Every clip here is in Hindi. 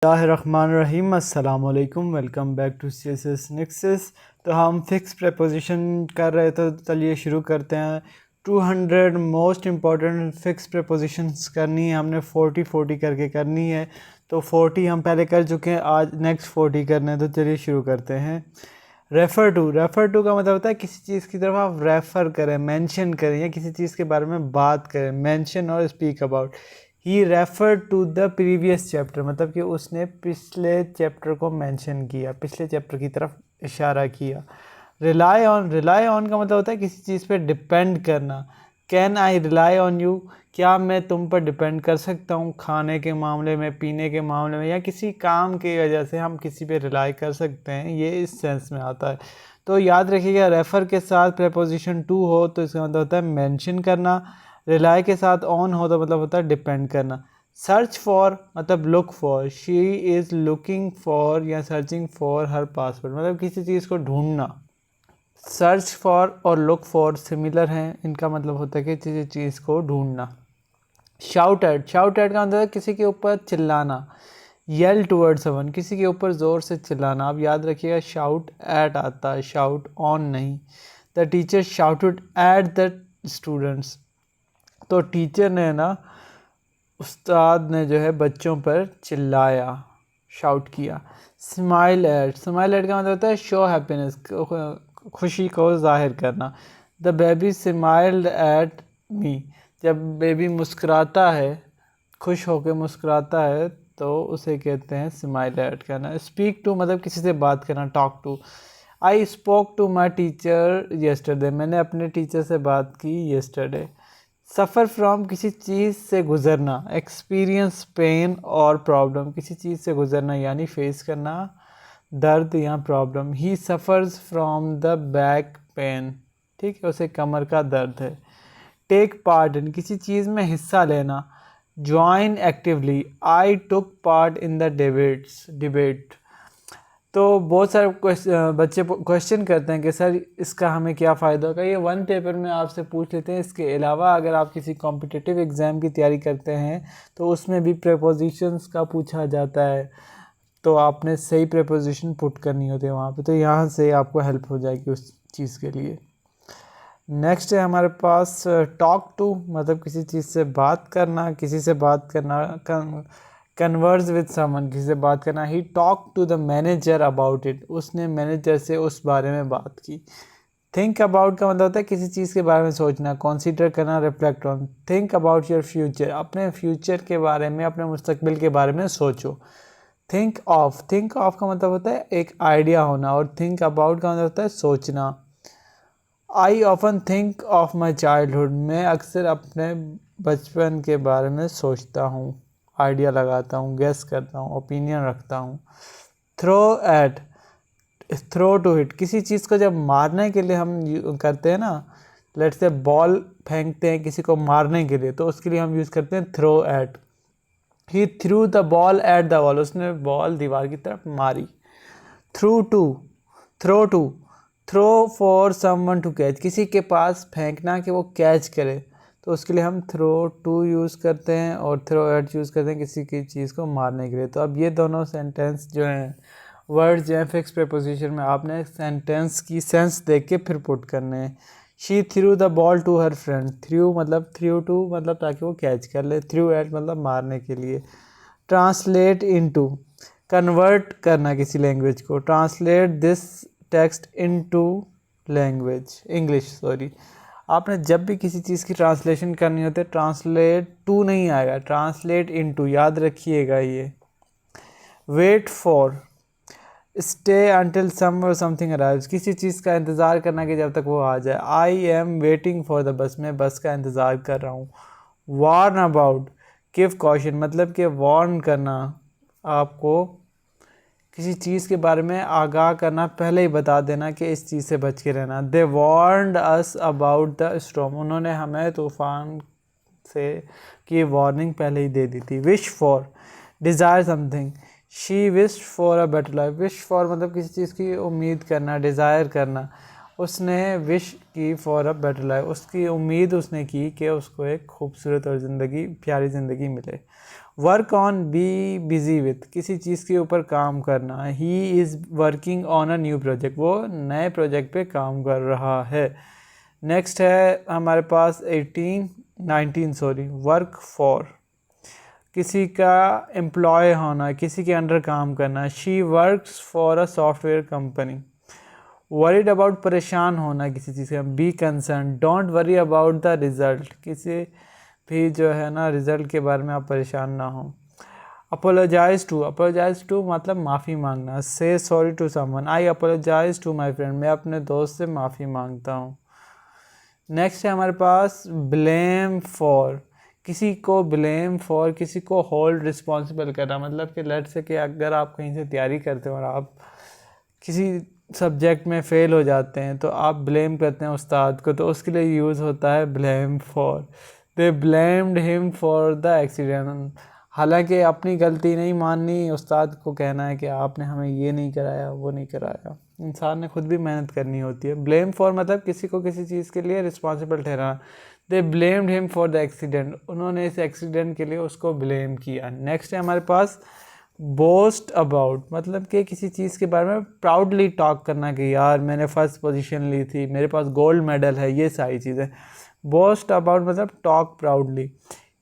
बिस्मिल्लाहिर्रहमानिर्रहीम अस्सलाम वालेकुम। Welcome back to CSS Nexus। तो हम फिक्स प्रेपोजिशन कर रहे थे, तो चलिए शुरू करते हैं। 200 मोस्ट इम्पॉर्टेंट फिक्स प्रेपोजिशंस करनी है हमने, 40 करके करनी है। तो 40 हम पहले कर चुके हैं, आज नेक्स्ट 40 करने हैं। तो चलिए शुरू करते हैं। रेफ़र टू का मतलब होता है किसी चीज़ की तरफ आप रेफ़र करें, मेंशन करें, या किसी चीज़ के बारे में बात करें। मेंशन और speak about. He refer to the previous chapter, मतलब कि उसने पिछले चैप्टर को मेंशन किया, पिछले चैप्टर की तरफ इशारा किया। रिलाई ऑन का मतलब होता है किसी चीज़ पे डिपेंड करना। Can I rely on you, क्या मैं तुम पर डिपेंड कर सकता हूँ, खाने के मामले में, पीने के मामले में, या किसी काम की वजह से हम किसी पे रिलाई कर सकते हैं, ये इस सेंस में आता है। तो याद रखिएगा, रेफ़र के साथ प्रेपोजिशन टू हो तो इसका मतलब होता है मेंशन करना। रिलाई के साथ ऑन हो तो मतलब होता है डिपेंड करना। सर्च फॉर मतलब look for. She is looking for या सर्चिंग फॉर हर पासवर्ड, मतलब किसी चीज़ को ढूंढना। सर्च फॉर और लुक फॉर सिमिलर हैं, इनका मतलब होता है कि किसी चीज़ को ढूंढना। शाउट एट का मतलब है किसी के ऊपर चिल्लाना। येल टूवर्ड समवन, किसी के ऊपर ज़ोर से चिल्लाना। आप याद रखिएगा शाउट एट आता है, शाउट ऑन नहीं। The teacher shouted at the students, तो टीचर ने ना, उस्ताद ने जो है बच्चों पर चिल्लाया, शाउट किया। स्माइल एट का मतलब होता है शो हैप्पीनेस, खुशी को जाहिर करना। The baby smiled at me, जब बेबी मुस्कुराता है, खुश होकर मुस्कुराता है, तो उसे कहते हैं स्माइल एट करना। स्पीक टू मतलब किसी से बात करना, talk to. I spoke to my teacher yesterday, मैंने अपने टीचर से बात की येस्टरडे। सफ़र फ्रॉम किसी चीज़ से गुज़रना। एक्सपीरियंस पेन और प्रॉब्लम, किसी चीज़ से गुज़रना यानी फेस करना दर्द या problem. He suffers from the back pain, ठीक है, उसे कमर का दर्द है। टेक पार्ट इन, किसी चीज़ में हिस्सा लेना। Join actively, I took part in the debate. तो बहुत सारे बच्चे क्वेश्चन करते हैं कि सर इसका हमें क्या फ़ायदा होगा। ये वन पेपर में आपसे पूछ लेते हैं। इसके अलावा अगर आप किसी कॉम्पिटिटिव एग्ज़ाम की तैयारी करते हैं तो उसमें भी प्रेपोजिशंस का पूछा जाता है, तो आपने सही प्रेपोजिशन पुट करनी होती है वहाँ पे। तो यहाँ से आपको हेल्प हो जाएगी उस चीज़ के लिए। नेक्स्ट है हमारे पास टॉक टू, मतलब किसी चीज़ से बात करना, किसी से बात करना। कन्वर्स विद समवन, किसी से बात करना। He talk to the manager about it, उसने मैनेजर से उस बारे में बात की। थिंक अबाउट का मतलब होता है किसी चीज़ के बारे में सोचना, कंसीडर करना, reflect on. Think about your future, अपने फ्यूचर के बारे में, अपने मुस्तकबिल के बारे में सोचो। थिंक ऑफ का मतलब होता है एक आइडिया होना, और थिंक अबाउट का मतलब होता है सोचना। I often think of my childhood, मैं अक्सर अपने बचपन के बारे में सोचता हूँ, आइडिया लगाता हूँ, गेस करता हूँ, ओपिनियन रखता हूँ। थ्रो टू हिट, किसी चीज़ को जब मारने के लिए हम करते हैं ना, लेट्स से बॉल फेंकते हैं किसी को मारने के लिए, तो उसके लिए हम यूज़ करते हैं throw at. He threw the ball at the wall, उसने बॉल दीवार की तरफ मारी। Throw to throw for someone to catch, किसी के पास फेंकना कि वो कैच करे, तो उसके लिए हम थ्रो टू यूज़ करते हैं और थ्रो एट यूज़ करते हैं किसी की चीज़ को मारने के लिए। तो अब ये दोनों सेंटेंस जो हैं, वर्ड्स जो हैं फिक्स प्रीपोजिशन में, आपने सेंटेंस की सेंस देख के फिर पुट करने हैं। She threw the ball to her friend, threw मतलब ताकि वो कैच कर ले, थ्रू एट मतलब मारने के लिए। ट्रांसलेट इनटू, कन्वर्ट करना किसी लैंग्वेज को। Translate this text into language English, sorry. आपने जब भी किसी चीज़ की ट्रांसलेशन करनी होती है, ट्रांसलेट टू नहीं आएगा, ट्रांसलेट इनटू, याद रखिएगा ये। वेट फॉर, स्टे अंटिल सम और समथिंग अराइव्स, किसी चीज़ का इंतज़ार करना कि जब तक वो आ जाए। I am waiting for the bus, मैं बस का इंतज़ार कर रहा हूँ। वार्न अबाउट, गिव कॉशन, मतलब कि वार्न करना, आपको किसी चीज़ के बारे में आगाह करना, पहले ही बता देना कि इस चीज़ से बच के रहना। दे warned us about the storm, उन्होंने हमें तूफ़ान से की वार्निंग पहले ही दे दी थी। Wish for, desire something, she wish for a better life, wish for मतलब किसी चीज़ की उम्मीद करना, डिज़ायर करना। उसने विश की फॉर अ बेटर लाइफ, उसकी उम्मीद उसने की कि उसको एक खूबसूरत और ज़िंदगी, प्यारी ज़िंदगी मिले। Work on, be busy with, किसी चीज़ के ऊपर काम करना। He is working on a new project, वो नए प्रोजेक्ट पे काम कर रहा है। नेक्स्ट है हमारे पास 19 सॉरी, वर्क फॉर, किसी का एम्प्लॉय होना, किसी के अंडर काम करना। She works for a software company. Worried about, परेशान होना किसी चीज़ का। Be concern, don't worry about the result, किसी भी जो है ना रिज़ल्ट के बारे में आप परेशान ना हो। अपोलोजाइज टू मतलब माफ़ी मांगना। Say sorry to someone, I apologise to my friend, मैं अपने दोस्त से माफ़ी मांगता हूँ। नेक्स्ट है हमारे पास ब्लेम फॉर, किसी को ब्लेम फॉर, किसी को होल्ड रिस्पॉन्सिबल करना। मतलब कि लेट से कि अगर आप कहीं से तैयारी करते हो और आप किसी सब्जेक्ट में फ़ेल हो जाते हैं तो आप ब्लेम करते हैं उस्ताद को, तो उसके लिए यूज़ होता है blame for. They blamed him for the accident, हालांकि अपनी गलती नहीं माननी, उस्ताद को कहना है कि आपने हमें ये नहीं कराया वो नहीं कराया। इंसान ने खुद भी मेहनत करनी होती है। ब्लेम फॉर मतलब किसी को किसी चीज़ के लिए रिस्पॉन्सिबल ठहराना। They blamed him for the accident, उन्होंने इस एक्सीडेंट के लिए उसको ब्लेम किया। नेक्स्ट है हमारे पास बोस्ट अबाउट, मतलब कि किसी चीज़ के बारे में प्राउडली टॉक करना कि यार मैंने फर्स्ट पोजीशन ली थी, मेरे पास गोल्ड मेडल है, ये सारी चीज़ें। बोस्ट अबाउट मतलब talk proudly.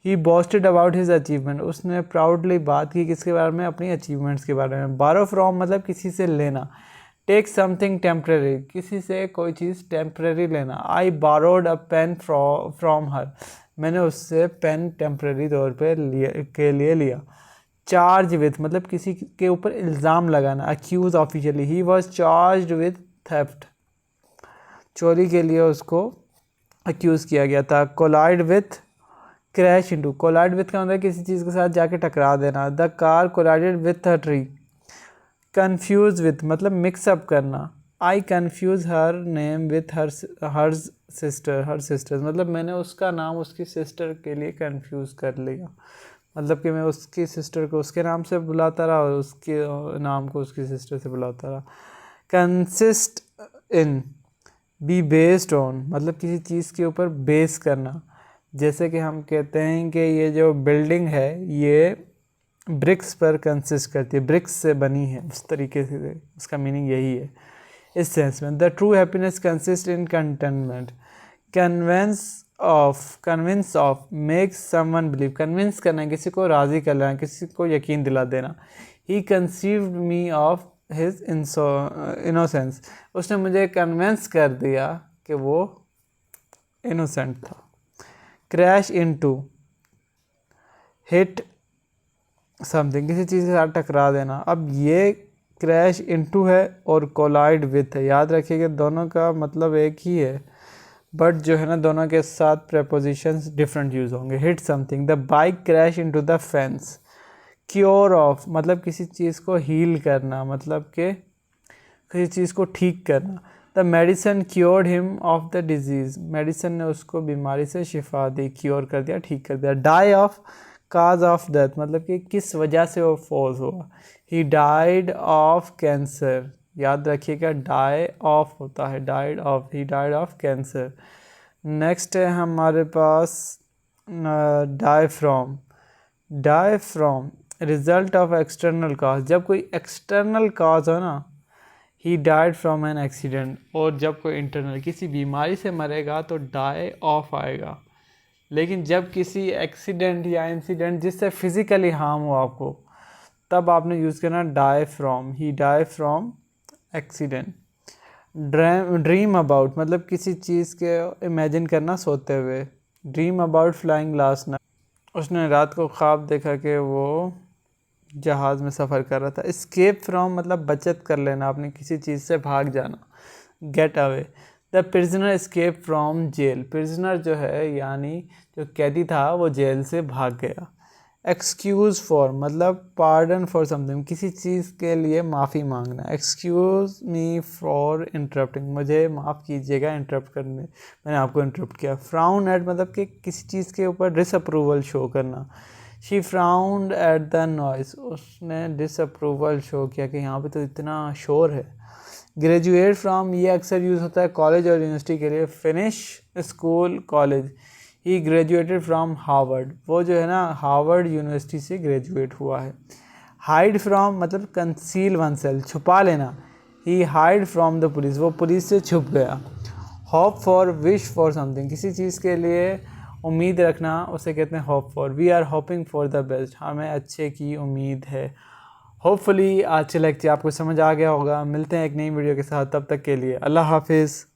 He boasted about his achievement, उसने प्राउडली बात की किसके बारे में, अपनी अचीवमेंट्स के बारे में। बारो फ्रॉम मतलब किसी से लेना। टेक समथिंग टेम्प्रेरी, किसी से कोई चीज़ टेम्प्रेरी लेना। I borrowed a pen from her, मैंने उससे पेन टेम्प्रेरी तौर पे लिए लिया। चार्ज विथ मतलब किसी के ऊपर इल्ज़ाम लगाना। Accuse officially, he was charge with theft, चोरी के लिए उसको अक्यूज़ किया गया था। Collide with, crash into, collide with का मतलब किसी चीज़ के साथ जाके टकरा देना। The car collided with a tree. Confuse with मतलब मिक्सअप करना। I confuse her name with her sisters, मतलब मैंने उसका नाम उसकी सिस्टर के लिए कन्फ्यूज़ कर लिया। मतलब कि मैं उसकी सिस्टर को उसके नाम से बुलाता रहा और उसके नाम को उसकी सिस्टर से बुलाता रहा। Consist in, be based on मतलब किसी चीज़ के ऊपर बेस करना। जैसे कि हम कहते हैं कि ये जो बिल्डिंग है ये ब्रिक्स पर कंसिस्ट करती है, ब्रिक्स से बनी है, उस तरीके से उसका मीनिंग यही है इस सेंस में। The true happiness consist in containment. Convince of make someone believe, convince करना, किसी को राज़ी कर लेना, किसी को यकीन दिला देना। He conceived me of his innocence, उसने मुझे कन्विंस कर दिया कि वो इनोसेंट था। क्रैश इनटू, हिट समथिंग, किसी चीज़ के साथ टकरा देना। अब ये क्रैश इनटू है और कोलाइड विथ है, याद रखिएगा दोनों का मतलब एक ही है, बट जो है ना दोनों के साथ प्रेपोजिशंस डिफरेंट यूज़ होंगे। Hit something, the bike crash into the fence. Cure of मतलब किसी चीज़ को हील करना, मतलब कि किसी चीज़ को ठीक करना। The medicine cured him of the disease, medicine ने उसको बीमारी से शिफा दी, क्योर कर दिया, ठीक कर दिया। Die of, cause of death मतलब कि किस वजह से वो फॉल्स हुआ। ही डाइड ऑफ कैंसर, याद रखिएगा डाई ऑफ होता है, डाइड ऑफ, ही डाइड ऑफ कैंसर। नेक्स्ट है हमारे पास die from, die from result of external cause, जब कोई एक्सटर्नल काज हो ना, ही डाइड फ्रॉम एन एक्सीडेंट, और जब कोई इंटरनल किसी बीमारी से मरेगा तो डाई ऑफ आएगा। लेकिन जब किसी एक्सीडेंट या इंसिडेंट जिससे फिज़िकली हार्म हो आपको, तब आपने यूज़ करना die from, he die from accident. Dream about मतलब किसी चीज़ के इमेजिन करना सोते हुए। Dream about flying last night, उसने रात को ख्वाब देखा कि वो जहाज़ में सफ़र कर रहा था। एस्केप फ्रॉम मतलब बचत कर लेना, अपनी किसी चीज़ से भाग जाना, get away. The prisoner escape from jail, prisoner जो है यानी जो कैदी था वो जेल से भाग गया। एक्सक्यूज़ फॉर मतलब पार्डन फॉर समथिंग, किसी चीज़ के लिए माफ़ी मांगना। एक्सक्यूज़ मी फॉर इंटरप्टिंग, मुझे माफ़ कीजिएगा इंटरप्ट करने, मैंने आपको इंटरप्ट किया। फ्राउन एट मतलब कि किसी चीज़ के ऊपर डिसअप्रूवल शो करना। She frowned at the noise, उसने डिसअप्रूवल शो किया कि यहाँ पे तो इतना शोर है। ग्रेजुएट फ्राम ये अक्सर यूज़ होता है कॉलेज और यूनिवर्सिटी के लिए। Finish school college, he graduated from Harvard, वो जो है ना हार्वर्ड यूनिवर्सिटी से ग्रेजुएट हुआ है। हाइड फ्रॉम मतलब कंसील वन सेल्फ, छुपा लेना, he hide from the police, वो पुलिस से छुप गया। Hope for, wish for something, किसी चीज़ के लिए उम्मीद रखना उसे कहते हैं hope for. We are hoping for the best, हमें अच्छे की उम्मीद है। होपफुली आज के लेक्चर आपको समझ आ गया होगा। मिलते हैं एक नई वीडियो के साथ, तब तक के लिए अल्लाह हाफिज़।